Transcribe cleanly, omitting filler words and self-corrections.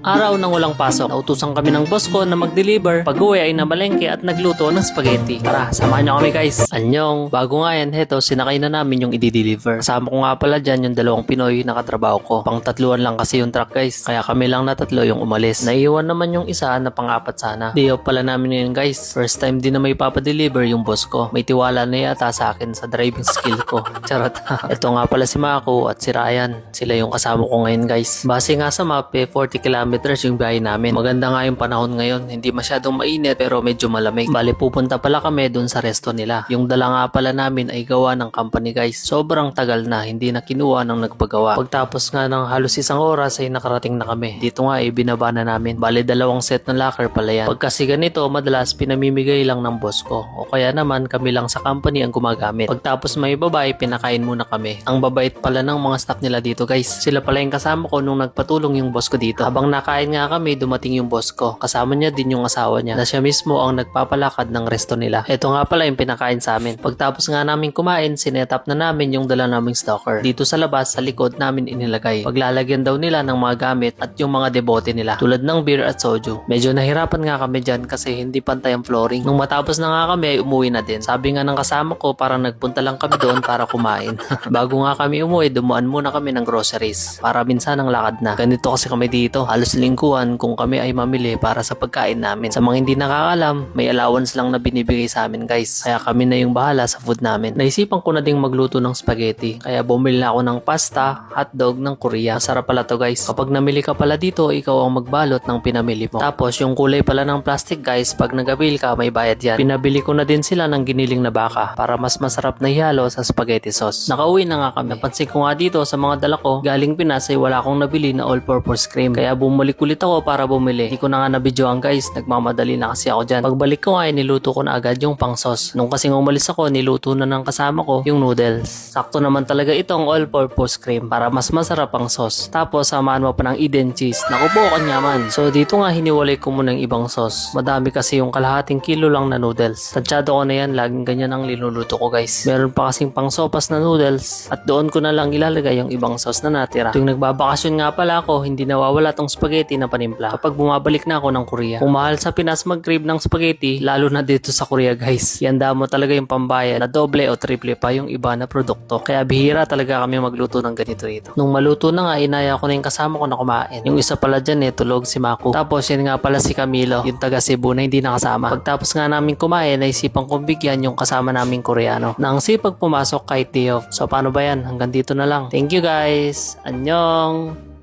Araw nang walang pasok, nautusan kami ng boss ko na mag-deliver. Pag-uwi ay namalengke at nagluto ng spaghetti. Tara, samahan niyo kami guys. Anyong, bago nga yan, heto, sinakay na namin yung i-deliver. Kasama ko nga pala dyan yung dalawang Pinoy na katrabaho ko. Pang tatluan lang kasi yung truck guys, kaya kami lang na tatlo yung umalis. Naiwan naman yung isa na pang-apat sana. Day off pala namin yun guys. First time din na may papadeliver yung boss ko. May tiwala na yata sa akin sa driving skill ko. Charot. Ito nga pala si Mako at si Ryan. Sila yung kasama ko ngayon guys. Base nga sa map, 40 kilometers yung biyahe namin. Maganda nga yung panahon ngayon. Hindi masyadong mainit pero medyo malamig. Bali pupunta pala kami dun sa resto nila. Yung dala nga pala namin ay gawa ng company guys. Sobrang tagal na. Hindi na kinuha ng nagpagawa. Pagtapos nga ng halos isang oras ay nakarating na kami. Dito nga ay binaba na namin. Bali dalawang set ng locker pala yan. Pag kasi ganito madalas pinamimigay lang ng boss ko. O kaya naman kami lang sa company ang gumagamit. Pagtapos may babae pinakain muna kami. Ang babait pala ng mga staff nila dito guys. Sila pala yung kasama ko nung nagpatulong yung boss ko dito. Habang nakain nga kami, dumating yung boss ko. Kasama niya din yung asawa niya na siya mismo ang nagpapalakad ng resto nila. Ito nga pala yung pinakain sa amin. Pagtapos nga namin kumain, sinetap na namin yung dala naming stalker. Dito sa labas, sa likod namin inilagay. Paglalagyan daw nila ng mga gamit at yung mga debote nila. Tulad ng beer at soju. Medyo nahirapan nga kami dyan kasi hindi pantay ang flooring. Nung matapos na nga kami, ay umuwi na din. Sabi nga ng kasama ko, parang nagpunta lang kami doon para kumain. Bago nga kami umuwi, dumuan muna kami ng groceries. Para minsan ang lakad na. Ganito kasi kami dito. Halos lingguhan kung kami ay mamili para sa pagkain namin. Sa mga hindi nakakalam, may allowance lang na binibigay sa amin guys. Kaya kami na yung bahala sa food namin. Naisipan ko na ding magluto ng spaghetti. Kaya bumili na ako ng pasta, hotdog ng Korea. Sarap pala to guys. Kapag namili ka pala dito, ikaw ang magbalot ng pinamili mo. Tapos yung kulay pala ng plastic guys, pag nag-avail ka, may bayad yan. Pinabili ko na din sila ng giniling na baka para mas masarap na ihalo sa spaghetti sauce. Nakauwi na nga kami. Napansin ko nga dito sa mga dala ko, galing Pinas ay wala akong nabili na all-purpose cream. Kaya bumalik ulit ako para bumili. Hindi ko na nga nabidyoan guys, nagmamadali na kasi ako dyan. Pagbalik ko nga niluto ko na agad yung pang sauce. Nung kasing umalis ako, niluto na ng kasama ko yung noodles. Sakto naman talaga itong all-purpose cream para mas masarap ang sauce. Tapos samahan mo pa ng Eden cheese. Naku po, kanyaman. So dito nga hiniwalay ko muna yung ibang sauce. Madami kasi yung kalahating kilo lang na noodles. Tansyado ko na yan, laging ganyan ang linuluto ko guys. Meron pa kasing pang sopas na noodles at doon ko na lang ilalagay yung ibang sauce na natira. Tuwing nagbabakasyon nga pala ako, hindi nawawala tong spaghetti na panimpla kapag bumabalik na ako ng Korea. Kung mahal sa Pinas mag-crave ng spaghetti, lalo na dito sa Korea guys. Yanda mo talaga yung pambayad na doble o triple pa yung iba na produkto. Kaya bihira talaga kami magluto ng ganito rito. Nung maluto na nga, inaya ko na yung kasama ko na kumain. Yung isa pala dyan tulog si Mako. Tapos yun nga pala si Camilo, yung taga Cebu na hindi nakasama. Pagtapos nga namin kumain, naisipan kong bigyan yung kasama naming Koreano na ang sipag pumasok kahit day off. So paano ba yan? Hanggang dito na lang. Thank you guys. Annyeong!